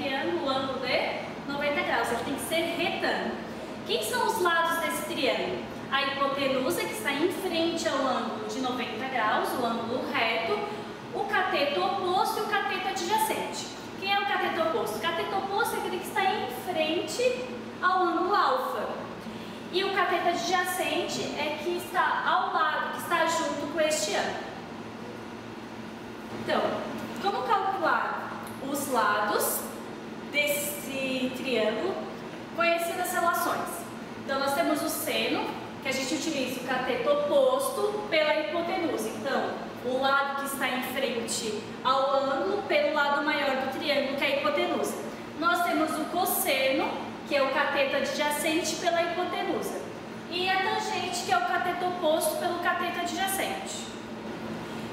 triângulo, o ângulo de 90 graus, ele tem que ser retângulo. Quem são os lados desse triângulo? A hipotenusa, que está em frente ao ângulo de 90 graus, o ângulo reto, o cateto oposto e o cateto adjacente. Quem é o cateto oposto? O cateto oposto é aquele que está em frente ao ângulo alfa. E o cateto adjacente é que está ao lado, que está junto com este ângulo. Então, como calcular os lados desse triângulo conhecendo as relações? Então, nós temos o seno, que a gente utiliza o cateto oposto pela hipotenusa. Então, o lado que está em frente ao ângulo pelo lado maior do triângulo, que é a hipotenusa. Nós temos o cosseno, que é o cateto adjacente pela hipotenusa. E a tangente, que é o cateto oposto pelo cateto adjacente.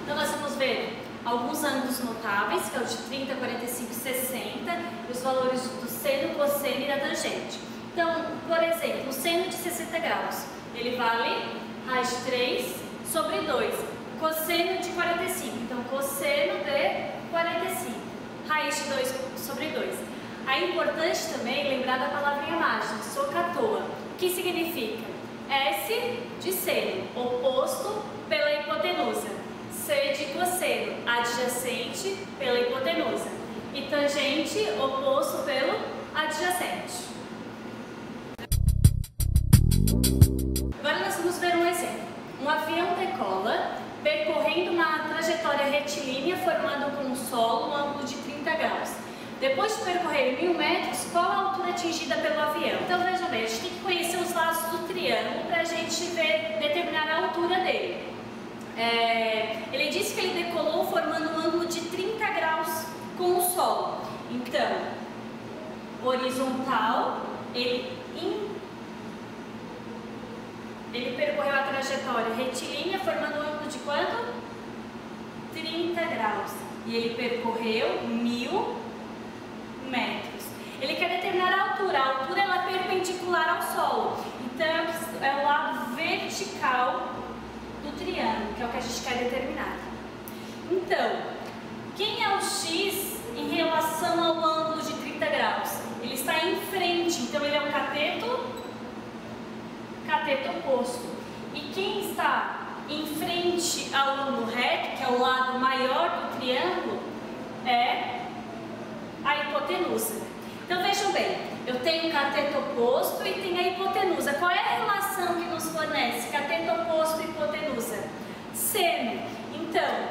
Então, nós vamos ver alguns ângulos notáveis, que é o de 30, 45 e 60, e os valores do seno, cosseno e da tangente. Então, por exemplo, o seno de 60 graus, ele vale raiz de 3 sobre 2. Cosseno de 45, então cosseno de 45, raiz de 2 sobre 2. É importante também lembrar da palavrinha mágica, SOHCAHTOA, que significa S de seno, oposto pela hipotenusa, C de cosseno, adjacente pela hipotenusa, e tangente, oposto pelo adjacente. Agora nós vamos ver um exemplo. Um avião decola percorrendo uma trajetória retilínea formando com o solo um ângulo de 30 graus. Depois de percorrer 1000 metros, qual a altura atingida pelo avião? Então vejam bem, a gente tem que conhecer os lados do triângulo para a gente determinar a altura dele. Ele disse que ele decolou formando um ângulo de 30 graus com o solo. Então, horizontal, ele percorreu a trajetória retilínea formando um ângulo de quanto? 30 graus. E ele percorreu 1000 metros. Ele quer determinar a altura. A altura ela é perpendicular ao solo. Então é o lado vertical do triângulo, que é o que a gente quer determinar. Então, quem é o x em relação ao ângulo de 30 graus? Ele está em frente, então ele é o cateto oposto. E quem está em frente ao ângulo reto, que é o lado maior do triângulo, é a hipotenusa. Então vejam bem, eu tenho o cateto oposto e tenho a hipotenusa. Qual é a relação que nos fornece cateto oposto e hipotenusa? Seno. Então,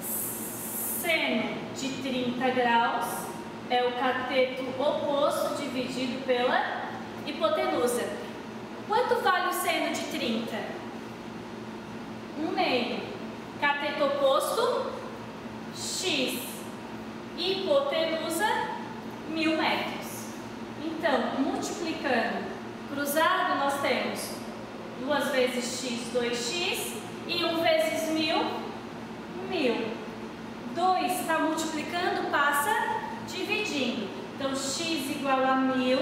seno de 30 graus é o cateto oposto dividido pela hipotenusa. Quanto vale o seno de 30? 1/2. Cateto oposto, x. Hipotenusa, 1000 metros. Então, multiplicando, cruzado, nós temos 2 vezes x, 2x, e 1 vezes 1000, 1000. 2 está multiplicando, passa dividindo. Então, x igual a 1000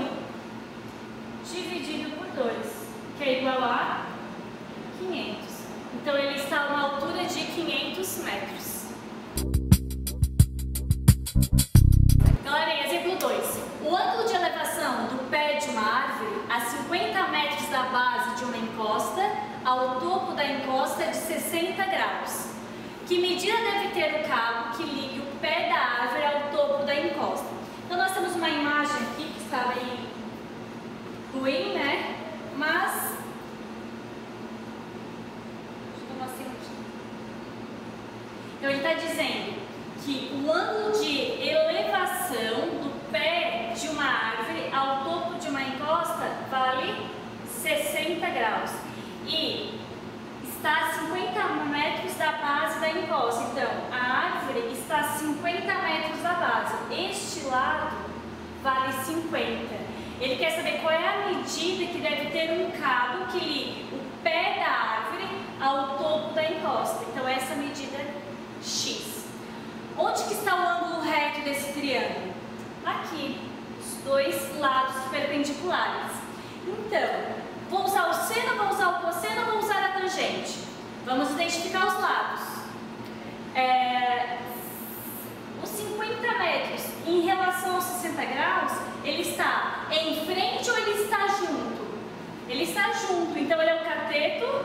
dividido por 2, que é igual a 500. Então, ele está a uma altura de 500 metros. Galera, exemplo 2. O ângulo de elevação do pé de uma árvore a 50 metros da base de uma encosta ao topo da encosta é de 60 graus. Que medida deve ter o cabo que ligue o pé da árvore ao topo da encosta? Então, nós temos uma imagem aqui que está bem ruim, né? Mas então ele está dizendo que o ângulo de elevação do pé de uma árvore ao topo de uma encosta vale 60 graus e está a 50 metros da base da encosta. Então a árvore está a 50 metros da base. Este lado vale 50. Ele quer saber qual é a medida que deve ter um cabo que ligue o pé da árvore ao topo da encosta. Então, essa medida é x. Onde que está o ângulo reto desse triângulo? Aqui, os dois lados perpendiculares. Então, vou usar o seno, vou usar o cosseno, vou usar a tangente. Vamos identificar os lados. Os 50 metros em relação relação aos 60 graus, ele está em frente ou ele está junto? Ele está junto, então ele é o cateto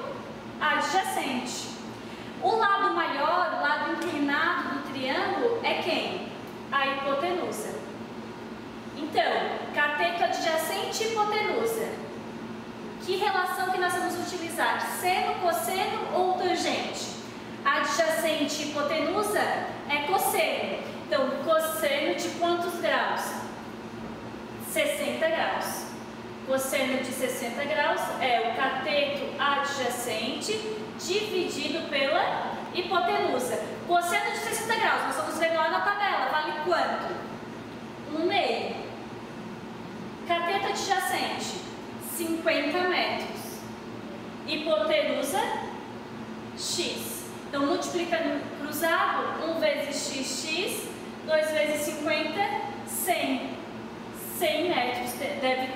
adjacente. O lado maior, o lado inclinado do triângulo é quem? A hipotenusa. Então, cateto adjacente e hipotenusa. Que relação que nós vamos utilizar? Seno, cosseno ou tangente? Adjacente e hipotenusa é cosseno. Então, cosseno de quantos graus? 60 graus. Cosseno de 60 graus é o cateto adjacente dividido pela hipotenusa. Cosseno de 60 graus, nós vamos ver lá na tabela, vale quanto? 1/2. Cateto adjacente, 50 metros. Hipotenusa, x. Então, multiplicando cruzado, 1 vezes x, 2 vezes 50, 100. 100 metros deve